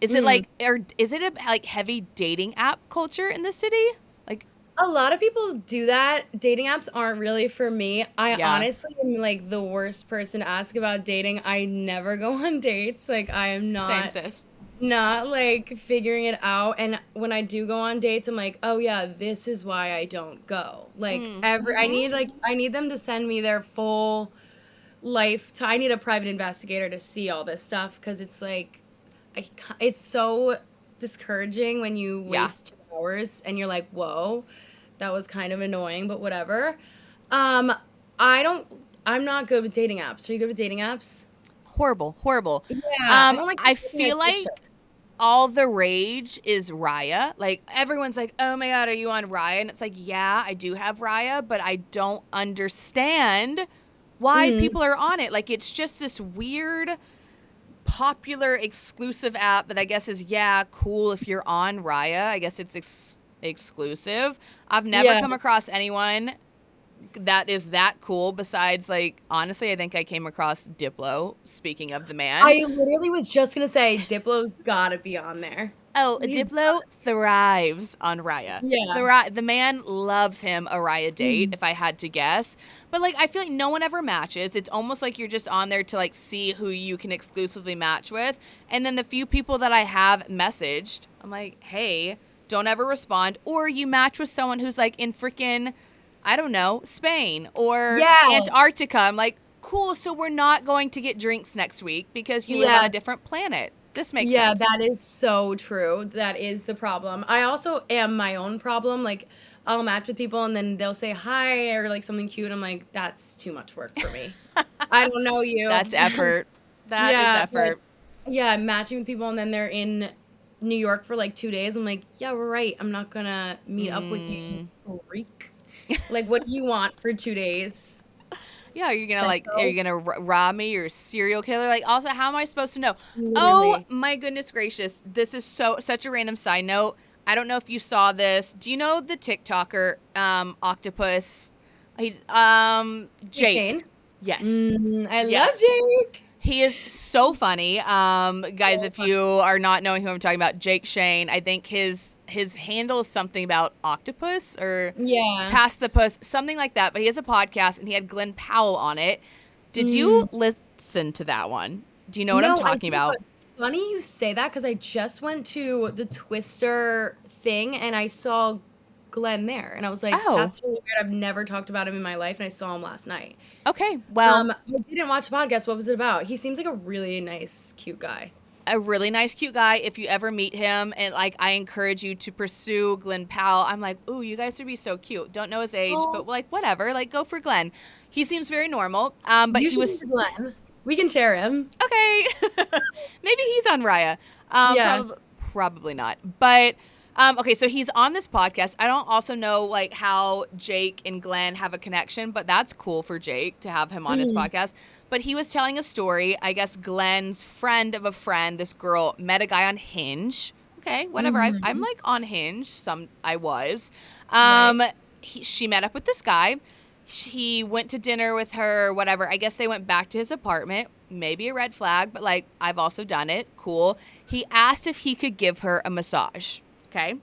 Is it mm. like, or is it a like heavy dating app culture in the city? Like, A lot of people do that. Dating apps aren't really for me. I yeah, honestly am like the worst person to ask about dating. I never go on dates. Like I am same not sis. not like figuring it out. And when I do go on dates, I'm like, oh yeah, this is why I don't go. Like Mm-hmm. I need them to send me their full life. I need a private investigator to see all this stuff because it's like, it's so discouraging when you Yeah. waste 2 hours and you're like, whoa, that was kind of annoying, but whatever. Um, I don't. I'm not good with dating apps. Are you good with dating apps? Horrible, horrible. Yeah, I don't like I taking a feel picture. like all the rage is Raya. Like everyone's like, "Oh my god, are you on Raya?" And it's like, "Yeah, I do have Raya, but I don't understand why Mm, people are on it. Like it's just this weird popular exclusive app that I guess is yeah, cool if you're on Raya. I guess it's exclusive. I've never yeah. come across anyone that is that cool besides like honestly, I think I came across Diplo, speaking of the man. I literally was just gonna say Diplo's gotta be on there. Oh, He's Diplo thrives on Raya. yeah. The man loves him a Raya date, Mm. if I had to guess. But like, I feel like no one ever matches. It's almost like you're just on there to like see who you can exclusively match with. And then the few people that I have messaged, I'm like, hey, don't ever respond. Or you match with someone who's like in freaking, I don't know, Spain or Yeah. Antarctica. I'm like, cool. So we're not going to get drinks next week because you live on Yeah. a different planet. This makes Yeah, sense. that is so true. That is the problem. I also am my own problem. Like, I'll match with people and then they'll say hi or like something cute. I'm like, that's too much work for me. I don't know you. That's effort. That is Yeah, but effort. yeah, matching with people and then they're in New York for like 2 days. I'm like, yeah, we're right. I'm not gonna meet up with you, Mm. you freak. Like, what do you want for 2 days? Yeah, are you gonna like? Are Psycho? you gonna rob me? You're a serial killer. Like, also, how am I supposed to know? Oh Literally. my goodness gracious! This is such a random side note. I don't know if you saw this. Do you know the TikToker Octopus? He Jake Jake. Shane? Yes. I love Yes. Jake. He is so funny. Guys, if you are not knowing who I'm talking about, Jake Shane, I think his handle is something about octopus or Yeah. past the puss, something like that. But he has a podcast and he had Glenn Powell on it. Did you Mm. listen to that one? Do you know what I'm No, I talking did, about? but funny you say that because I just went to the Twister thing and I saw Glenn there, and I was like, Oh, "That's really weird. I've never talked about him in my life, and I saw him last night." okay. Well, I didn't watch the podcast. What was it about? He seems like a really nice, cute guy. a really nice, cute guy. If you ever meet him, and like, I encourage you to pursue Glenn Powell. I'm like, ooh, you guys would be so cute. Don't know his age, Oh, but like, whatever. Like, go for Glenn. He seems very normal. But you he should meet was Glenn. We can share him. okay. Maybe he's on Raya. Yeah. Probably not. But okay, so he's on this podcast. I don't also know like how Jake and Glenn have a connection, but that's cool for Jake to have him on his Mm. podcast. But he was telling a story. I guess Glenn's friend of a friend, this girl, met a guy on Hinge. Okay, whatever. I'm Mhm. like on Hinge. I was. Right. She met up with this guy. He went to dinner with her, whatever. I guess they went back to his apartment. Maybe a red flag, but like I've also done it. Cool. He asked if he could give her a massage. Okay.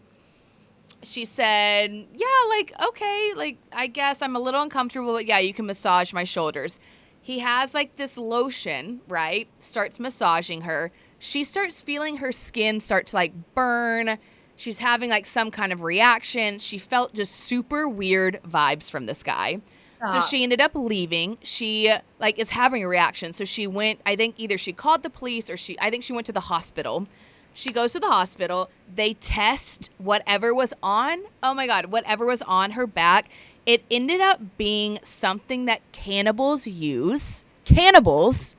She said, yeah, like, okay, like, I guess I'm a little uncomfortable, but yeah, you can massage my shoulders. He has like this lotion, right? Starts massaging her. She starts feeling her skin start to like burn. She's having like some kind of reaction. She felt just super weird vibes from this guy. So Stop. she ended up leaving. She like is having a reaction. So she went, I think either she called the police or I think she went to the hospital. She goes to the hospital. They test whatever was on, oh my God, whatever was on her back. It ended up being something that cannibals use, cannibals,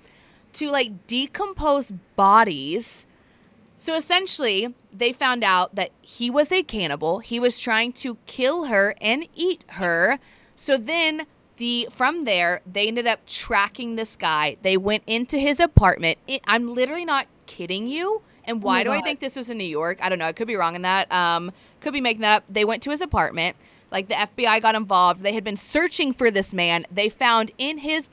to like decompose bodies. So essentially, they found out that he was a cannibal. He was trying to kill her and eat her. So then from there, they ended up tracking this guy. They went into his apartment. I'm literally not kidding you. And Oh my why do I God. think this was in New York? I don't know. I could be wrong in that. Could be making that up. They went to his apartment. Like the FBI got involved. They had been searching for this man. They found in his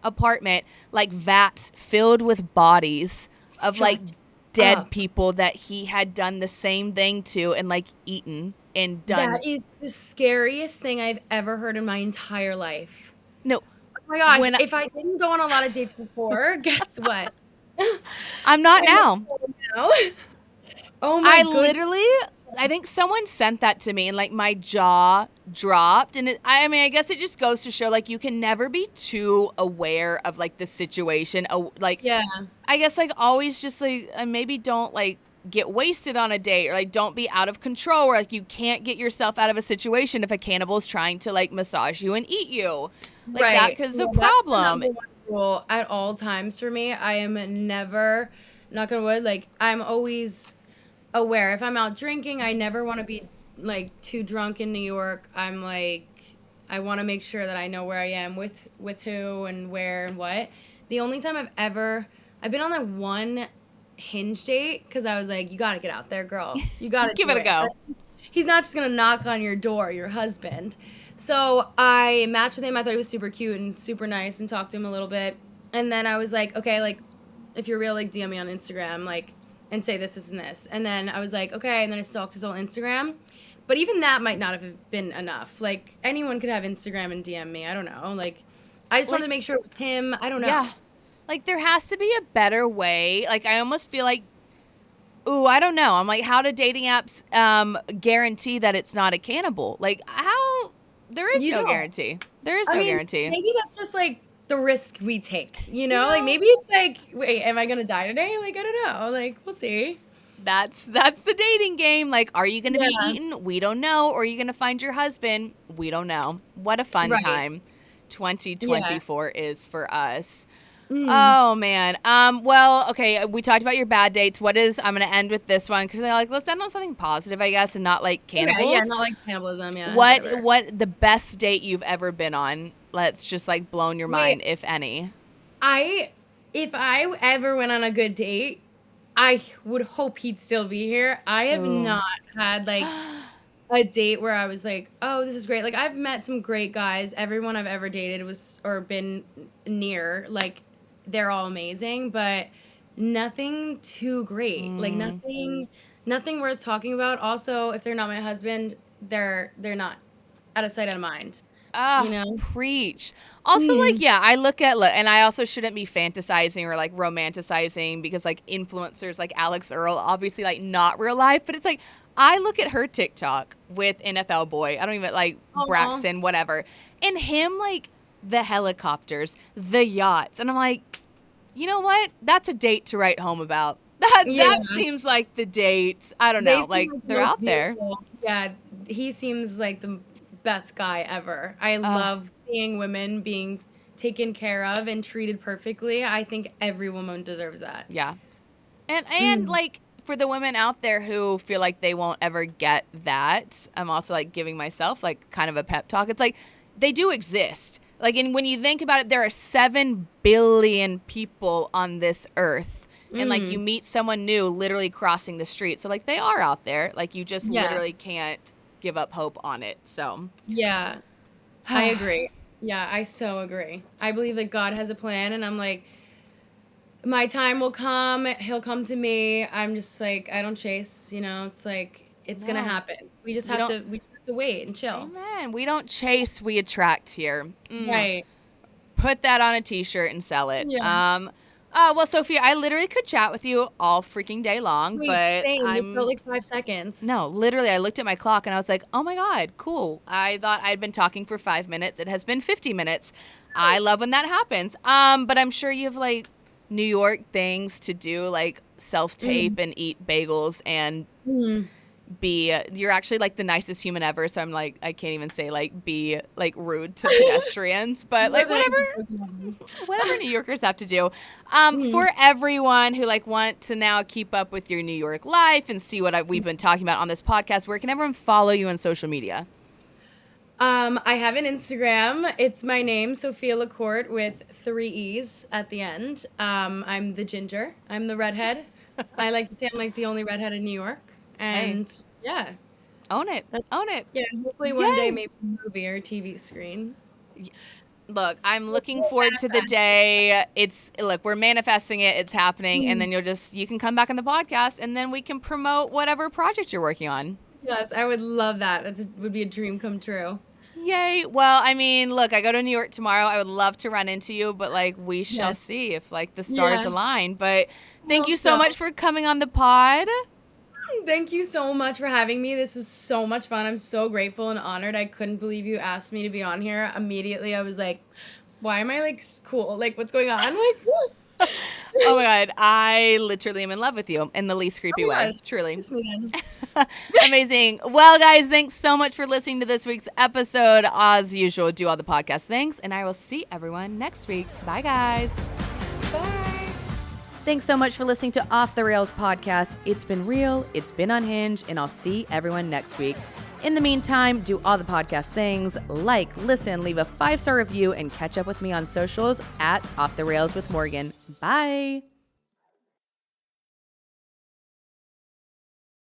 apartment like vats filled with bodies of like Shut dead up. people that he had done the same thing to and like eaten and done. That is the scariest thing I've ever heard in my entire life. No, Oh my gosh, when if I didn't go on a lot of dates before, guess what? I'm not I now. know now. Oh my I goodness. literally, I think someone sent that to me and like my jaw dropped. And I mean, I guess it just goes to show like you can never be too aware of like the situation. Like, Yeah, I guess like always just like maybe don't like get wasted on a date or like don't be out of control or like you can't get yourself out of a situation if a cannibal is trying to like massage you and eat you. Like that right. because Yeah, a that's the problem. number one rule at all times for me. I am never, knock on wood, like I'm always aware. If I'm out drinking, I never want to be like too drunk in New York. I'm like, I want to make sure that I know where I am with who and where and what. The only time I've been on like one Hinge date because I was like, you got to get out there, girl. You got to Give do it a it. go. He's not just gonna knock on your door, your husband. So I matched with him. I thought he was super cute and super nice, and talked to him a little bit. And then I was like, okay, like if you're real, like DM me on Instagram, like and say this and this. And then I was like, okay. And then I stalked his whole Instagram. But even that might not have been enough. Like anyone could have Instagram and DM me. I don't know. Like I just wanted to Like, make sure it was him. I don't yeah. know. Like there has to be a better way. Like I almost feel like ooh, I don't know. I'm like, how do dating apps guarantee that it's not a cannibal? Like, how? There is You no don't. guarantee. There is I no mean, guarantee. maybe that's just like the risk we take, you You know? Like know, maybe it's like, wait, am I gonna die today? Like I don't know. Like we'll see. that's the dating game. Like, are you going to be Yeah. eaten? We don't know. Or are you going to find your husband? We don't know. What a fun Right. time Yeah. 2024 is for us. Mm. Oh man. Well, okay. We talked about your bad dates. I'm gonna end with this one because I like let's end on something positive, I guess, and not like Okay. Yeah. cannibals. Not like cannibalism. Yeah. What Whatever. what the best date you've ever been on? Let's just like blown your Wait. mind, if any. I if I ever went on a good date, I would hope he'd still be here. I have Ooh. not had like a date where I was like, oh, this is great. Like I've met some great guys. Everyone I've ever dated was or been near like they're all amazing, but nothing too great. Like nothing worth talking about. Also, if they're not my husband, they're not out of sight, out of mind. You Ah, know? preach. Also, like, Mm. yeah, I look at, and I also shouldn't be fantasizing or like romanticizing because like influencers like Alex Earl, obviously like not real life, but it's like I look at her TikTok with NFL Boy. I don't even like Aw. Braxton, whatever, and him like the helicopters, the yachts, and I'm like, you know what? That's a date to write home about. Yeah. That seems like the date. I don't They know. seem Like like the they're most out there. beautiful. Yeah, he seems like the best guy ever. I Uh, love seeing women being taken care of and treated perfectly. I think every woman deserves that. yeah. And Mm. like for the women out there who feel like they won't ever get that, I'm also like giving myself like kind of a pep talk. It's like they do exist. Like, and when you think about it, there are 7 billion people on this earth. And like you Mm. meet someone new literally crossing the street. So like they are out there. Like you just Yeah. literally can't give up hope on it. So Yeah. I agree. Yeah, I so agree. I believe that God has a plan, and I'm like, my time will come. He'll come to me. I'm just like, I don't chase, It's like it's gonna no, happen. We just you have don't. to we just have to wait and chill. Amen. We don't chase, we attract here. Right. Put that on a t-shirt and sell it. Yeah. Well, Sophia, I literally could chat with you all freaking day long, Wait, but same. This felt like 5 seconds. no, literally, I looked at my clock and I was like, oh my God, cool. I thought I'd been talking for 5 minutes. It has been 50 minutes. I love when that happens. But I'm sure you have like New York things to do, like self-tape Mm. and eat bagels and Mm. you're actually like the nicest human ever. So I'm like, I can't even say like be like rude to pedestrians, but like More than I whatever, was supposed to. whatever New Yorkers have to do. Mm. For everyone who like want to now keep up with your New York life and see what we've been talking about on this podcast, where can everyone follow you on social media? I have an Instagram. It's my name, Sophia La Corte, with 3 E's at the end. I'm the ginger. I'm the redhead. I like to say I'm like the only redhead in New York. Hey, And yeah, own it, that's own it. yeah. Hopefully one day Yay. maybe a movie or a TV screen. Look, I'm looking We'll forward to the manifest. day. Look, we're manifesting it. It's happening. And Mm. then you can come back on the podcast and then we can promote whatever project you're working on. Yes, I would love that. Would be a dream come true. Yay. Well, I mean, look, I go to New York tomorrow. I would love to run into you, but like we shall Yes. see if like the stars Yeah. align. But thank you Hope so so. much for coming on the pod. Thank you so much for having me. This was so much fun. I'm so grateful and honored. I couldn't believe you asked me to be on here. Immediately, I was like, why am I like cool? Like, what's going on? Like, Oh my God. I literally am in love with you in the least creepy oh my way. gosh. Truly. Kiss me then. Amazing. Well, guys, thanks so much for listening to this week's episode. As usual, do all the podcast things, and I will see everyone next week. Bye, guys. Bye. Thanks so much for listening to Off the Rails podcast. It's been real, it's been unhinged, and I'll see everyone next week. In the meantime, do all the podcast things, like, listen, leave a 5-star review, and catch up with me on socials at Off the Rails with Morgan. Bye.